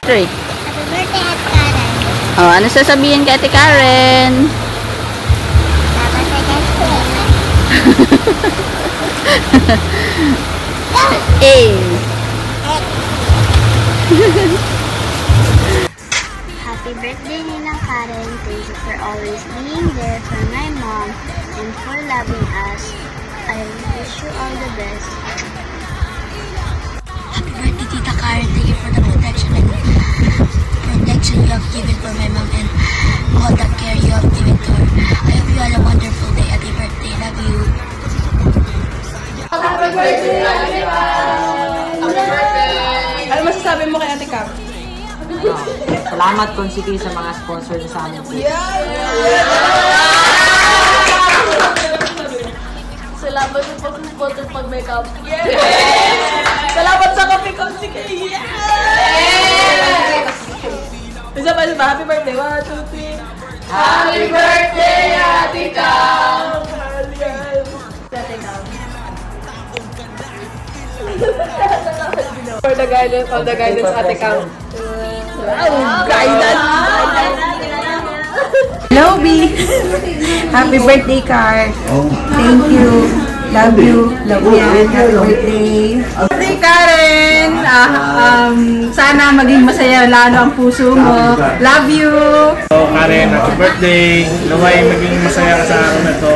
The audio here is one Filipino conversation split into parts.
Trey? Happy birthday, Ate Karen. Oh, ano sasabihin kay Ate Karen? Dapat sa kasi. Happy birthday, Ninang Karen. Thank you for always being there for my mom and for loving us. I wish you all the best. Happy birthday, Tita Karen. Thank you for the protection you have given for my mom and all the care you have given to her. I hope you all a wonderful day. Happy birthday. Love you. Happy birthday, Ate Cam! Happy birthday! Ano masasabi mo kay Ate Cam? Salamat Consiki sa mga sponsor niya sa amin. Salamat sa pag-sponsor pag-makeup. Salamat sa kape Consiki! Isa pa, happy birthday! 1, 2, 3! Happy birthday, Ate Cam! Ate Cam. For the guidance, all the guidance, Ate Cam. Wow! Guidance! Hello, B! Happy birthday, Car! Thank you! Love you! Love you! Happy birthday! Birthday, Karen! Sana maging masaya lalo ang puso mo. Love you! So, Karen, happy birthday! Naway maging masaya ka sa araw na to.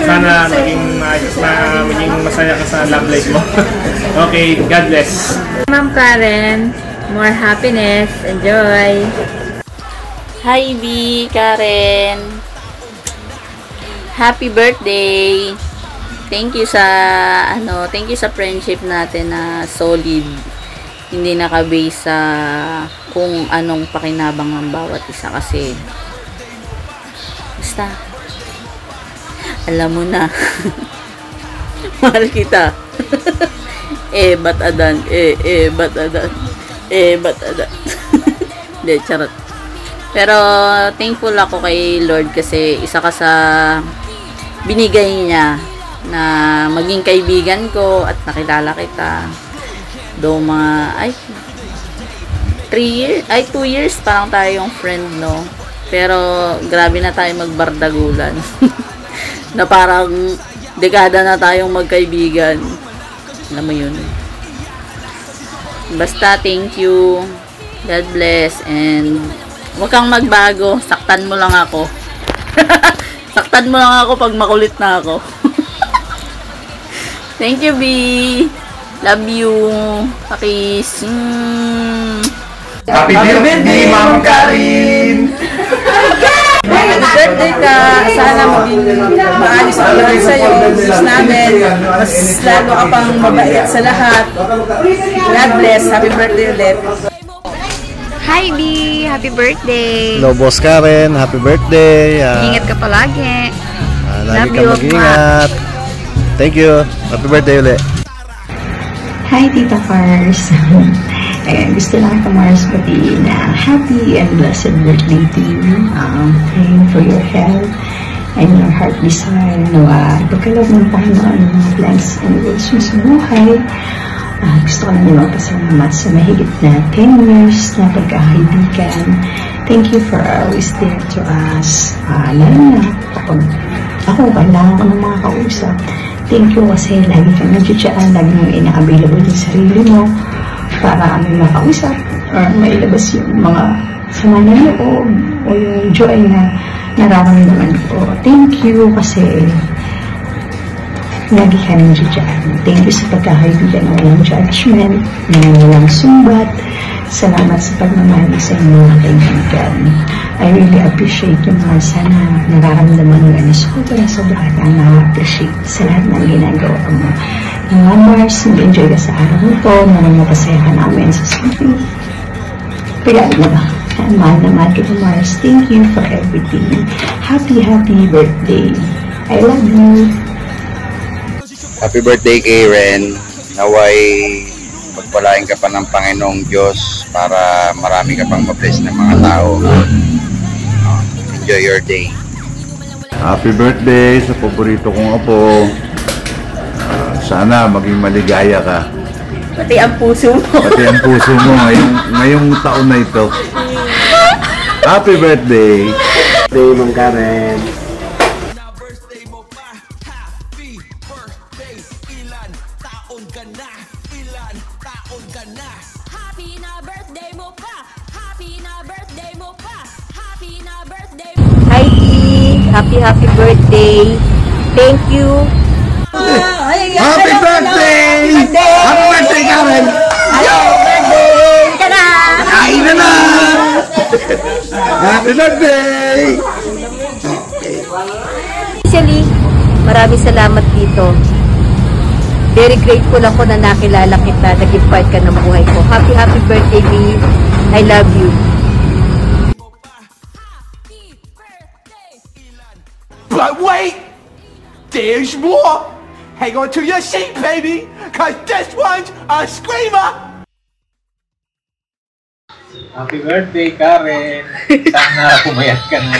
Sana maging masaya ka sa love life mo. Okay, God bless! Ma'am Karen, more happiness. Enjoy! Hi, B! Karen! Happy birthday! Thank you sa friendship natin na solid. Hindi naka-base sa kung anong pakinabang ng bawat isa kasi basta alam mo na. Mahal kita. Ba't adan? Ba't adan? Ba't adan? Hindi, charot. Pero thankful ako kay Lord kasi isa ka sa binigay niya na maging kaibigan ko at nakilala kita. Do mga 2 years parang tayong friend, no? Pero grabe na tayo magbardagulan. Na parang dekada na tayong magkaibigan. Alam mo yun. Basta thank you. God bless and huwag kang magbago. Saktan mo lang ako. Saktan mo lang ako pag makulit na ako. Thank you, B. Love you. Pakis. Happy birthday, Ma'am Karin! Happy birthday ka! Sana maging maalis ang lahat sa'yo. Diyos namin. Mas lalo ka pang mabait sa lahat. God bless. Happy birthday ulit. Hi, B! Happy birthday! Hello, Boss Karen. Happy birthday. Ingat ka palagi. Lagi ka mag-ingat. Thank you. Happy birthday ulit. Hi, Tita Cars. Gusto lang ito Mars batiin na happy and blessed birthday to you. Praying for your health and your heart desire. Pagkaloob ng Panginoon ng mga plans and goals mo sa buhay. Gusto ko lang din magpasalamat sa mahigit na 10 years na pagkakaibigan. Thank you for always there to us. Lalo na kapag ako, kailangan ko ng mga kausap. Thank you kasi lagi kang nandiyan, lagi mong ina-available yung sarili mo para may makausap or mailabas yung mga sama ng loob o yung joy na nararamdaman ko. Thank you kasi lagi ka nandiyan. Thank you sa pagkakaibigan ng walang judgment, ng walang sumbat. Salamat sa pagmamahal sa inyong mga kaibigan. I really appreciate yung mga sana nararamdaman mo na sobra ka na-appreciate sa lahat ng ginagawa mo. Mars, nag-enjoy ka sa araw nito, napasaya ka namin sa sleeping. Pagano na ba? Mahal na mahal kita, Mars. Thank you for everything. Happy birthday. I love you. Happy birthday kay Ren. Naway pagpalain ka pa ng Panginoong Diyos para marami ka pang ma-bless ng mga tao. Enjoy your day. Happy birthday sa paborito kong apo. Sana maging maligaya ka. Pati ang puso mo. Pati ang puso mo ngayong taon na ito. Happy birthday! Birthday, Ma'am Karen. Hi, Dee. Happy birthday. Thank you. Happy birthday! Happy birthday, Karen! Happy birthday! Ka na! Kain na na! Happy birthday! Actually, maraming salamat dito. Very grateful ako na nakilala kita, naging part ka ng buhay ko. Happy birthday, Dee. I love you. But wait! There's more! Hang on to your seat, baby! Cause this one's a screamer! Happy birthday, Karen! Sana pumayat ka na.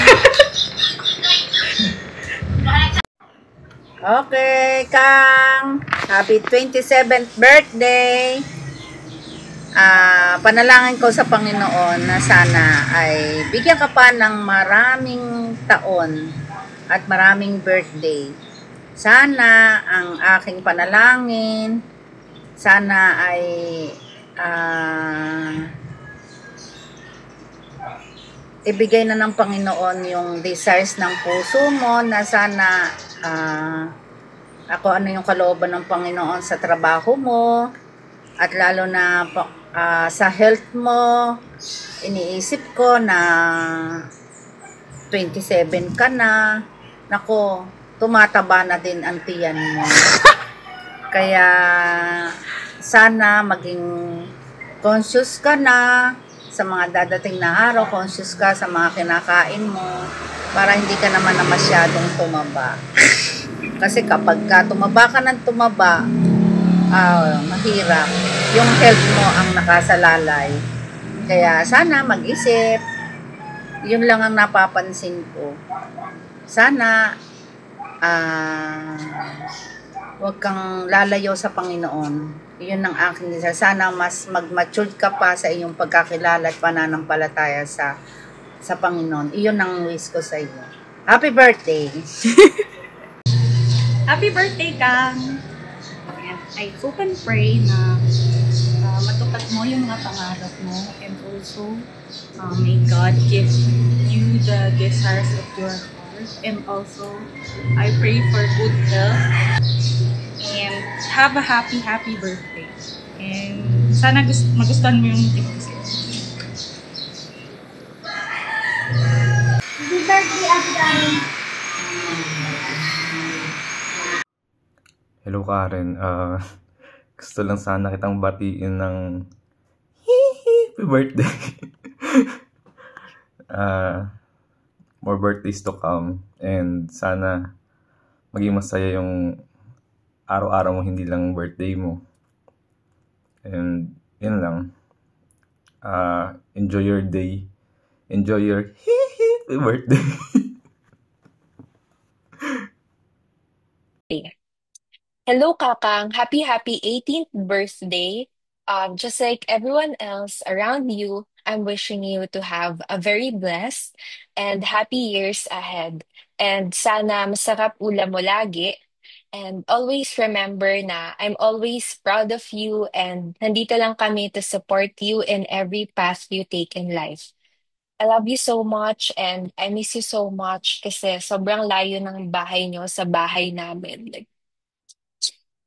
Okay, Kang. Happy 27th birthday. Panalangin ko sa Panginoon na sana ay bigyan ka pa ng maraming taon at maraming birthday. Sana ang aking panalangin, sana ay ibigay na ng Panginoon yung desires ng puso mo, na sana ako ano yung kalooban ng Panginoon sa trabaho mo, at lalo na sa health mo. Iniisip ko na 27 ka na, nako, tumataba na din ang tiyan mo. Kaya sana maging conscious ka na sa mga dadating na araw, conscious ka sa mga kinakain mo, para hindi ka naman na masyadong tumaba. Kasi kapag tumaba ka ng tumaba, mahirap. Yung health mo ang nakasalalay. Kaya sana mag-isip. Yun lang ang napapansin ko. Sana huwag kang lalayo sa Panginoon. Yun ang aking desire. Sana mas mag-matured ka pa sa iyong pagkakilala at pananampalataya sa Panginoon. Iyon ang wish ko sa iyo. Happy birthday! Happy birthday, Kang! I hope and pray na matupad mo yung mga pangarap mo, and also may God give you the desires of your heart, and also I pray for good health and have a happy birthday, and sana magustuhan mo yung gift ko sa'yo. Happy birthday, Ate Karen! Hello, Karen. Gusto lang sana kitang batiin ng happy birthday. More birthdays to come. And sana maging masaya yung araw-araw mo, hindi lang birthday mo. And yun lang. Enjoy your day. Enjoy your happy birthday. Hello, Kakang. Happy 18th birthday. Just like everyone else around you, I'm wishing you to have a very blessed and happy years ahead. And sana masarap ulam mo lagi. And always remember na I'm always proud of you, and nandito lang kami to support you in every path you take in life. I love you so much and I miss you so much kasi sobrang layo ng bahay nyo sa bahay namin. Like,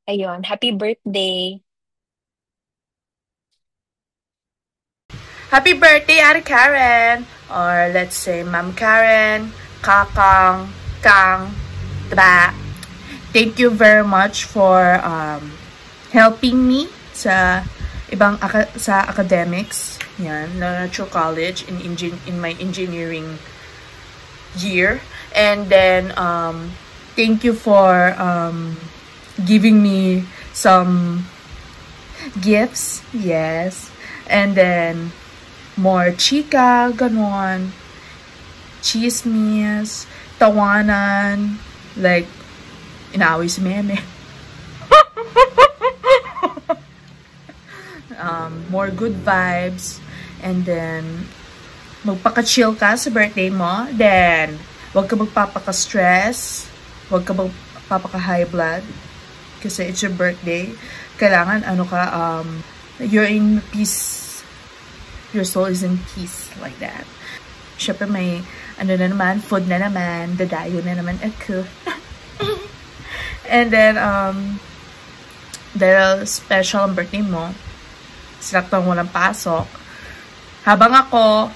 ayun, happy birthday! Happy birthday, Ate Karen! Or let's say, Ma'am Karen, Kakang, Kang, diba? Thank you very much for helping me sa sa academics. Yan, Natural College in my engineering year. And then, thank you for giving me some gifts, yes, and then more chika, ganon, chismis, tawanan, like inaaway si Meme. more good vibes, and then magpaka-chill ka sa birthday mo. Then, huwag ka magpapaka-stress, huwag ka magpapaka-high blood, kasi it's your birthday. Kailangan, you're in peace. Your soul is in peace, like that. Syempre may, food na naman, dadayo na naman ako. And then, dahil special ang birthday mo, sinaktang walang pasok, habang ako,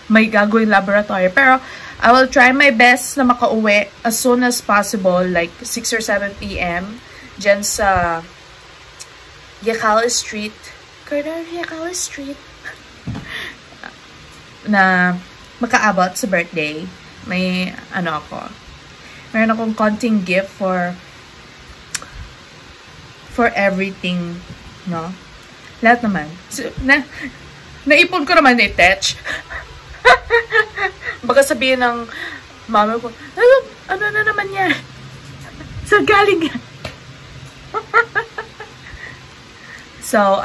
may gagawin laboratory. Pero, I will try my best na makauwi as soon as possible, like 6 or 7 p.m. Dyan sa Yakala Street. Yakala Street. Na makaabot sa birthday. May, meron akong konting gift for everything, no? Lahat naman. So, naipon ko naman na i-touch. Baka sabihin ng mama ko, ano na naman yan? Saan galing yan? So,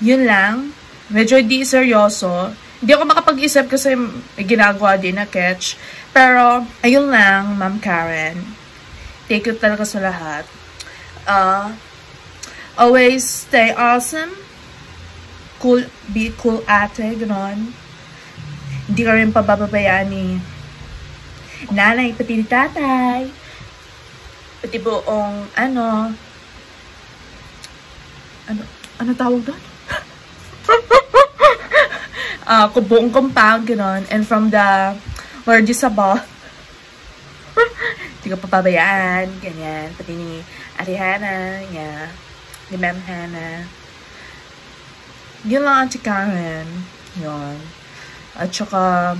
yun lang. Medyo di seryoso. Hindi ako makapag-isip kasi may ginagawa din na catch. Pero, ayun lang, Ma'am Karen. Thank you talaga sa lahat. Always stay awesome. Cool, be cool ate, gano'n. Hindi ka rin pabababayaan ni nanay, pati ni tatay. Pati buong, ano tawag doon? Buong compound, gano'n. And from the Lord Isabel, hindi ka pababayaan, ganyan. Pati ni Ate Hannah, yeah. Ni Ma'am Hannah. Yun lang, Auntie Karen. Yun. At saka,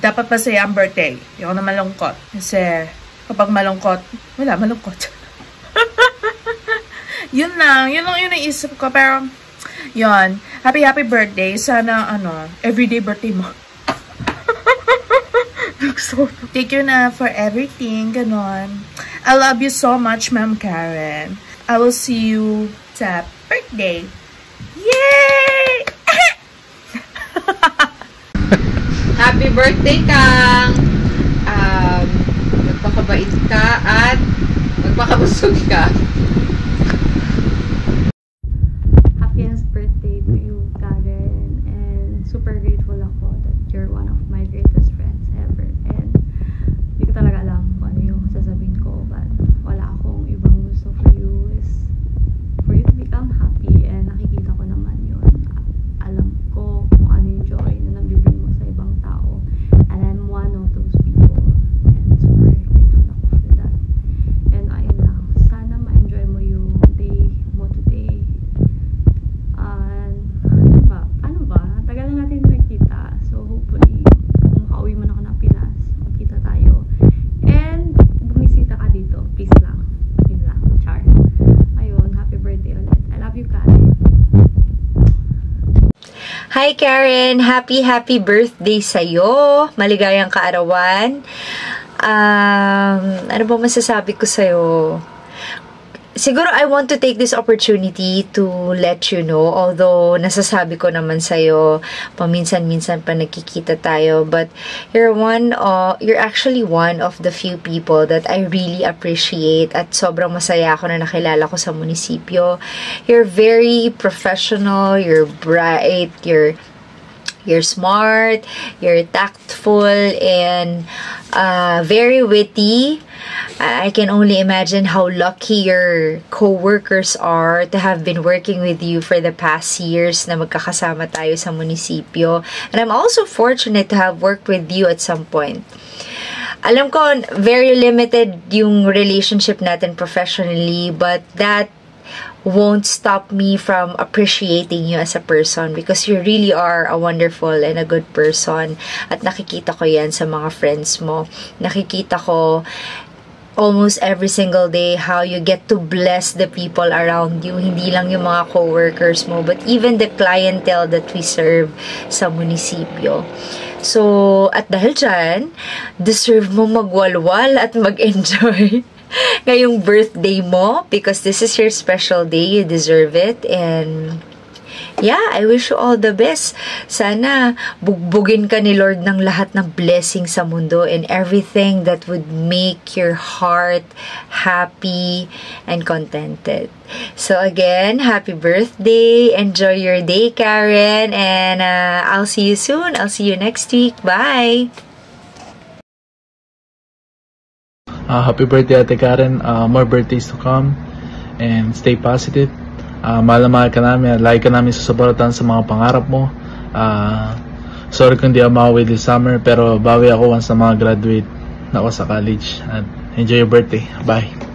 dapat masaya ang birthday. Yung na malungkot. Kasi, kapag malungkot, wala, malungkot. Yun lang yung naisip ko. Pero, yun. Happy birthday. Sana, everyday birthday mo. Thank you na for everything. Ganon. I love you so much, Ma'am Karen. I will see you sa birthday. Yay! Happy birthday, Kang! Magpakabait ka at magpakabusog ka. Happiest birthday to you, Karen. And super grateful ako that you're one of my greatest friends ever. And hindi ko talaga alam kung ano yung sasabihin ko. But wala akong ibang gusto for you is for you to become happy. And nakikita ko naman yun. Alam ko kung ano yung joy na nabibigay mo sa ibang tao. And I'm one of those people. And super grateful ako for that. And ayun lang. Sana ma-enjoy mo yung day mo today. Ano ba? Tagal na natin nagkita. So hopefully, kung makauwi mo na ako ng Pinas, magkita tayo. And bumisita ka dito. Please lang. Yun lang. Char. Ayun. Happy birthday ulit. I love you, Karen. Hi Karen! Happy birthday sa'yo! Maligayang kaarawan. Ano ba masasabi ko sa'yo? Siguro I want to take this opportunity to let you know, although nasasabi ko naman sa'yo, paminsan-minsan pa nagkikita tayo, but you're actually one of the few people that I really appreciate at sobrang masaya ako na nakilala ko sa munisipyo. You're very professional, you're bright, you're smart, you're tactful, and very witty. I can only imagine how lucky your co-workers are to have been working with you for the past years na magkakasama tayo sa munisipyo. And I'm also fortunate to have worked with you at some point. Alam ko, very limited yung relationship natin professionally, but that won't stop me from appreciating you as a person because you really are a wonderful and a good person. At nakikita ko yan sa mga friends mo. Nakikita ko almost every single day how you get to bless the people around you. Hindi lang yung mga co-workers mo, but even the clientele that we serve sa munisipyo. So, at dahil dyan, deserve mo magwalwal at mag-enjoy ngayong birthday mo because this is your special day. You deserve it. And yeah, I wish you all the best. Sana bugbugin ka ni Lord ng lahat ng blessing sa mundo and everything that would make your heart happy and contented. So again, happy birthday. Enjoy your day, Karen. And I'll see you soon. I'll see you next week. Bye! Happy birthday, Ate Karen. More birthdays to come. And stay positive. Mahal na mahal ka namin. Lagi ka namin susuportahan sa mga pangarap mo. Sorry kung di ako makauwi this summer, pero bawi ako once na mga graduate ako sa college. And enjoy your birthday. Bye.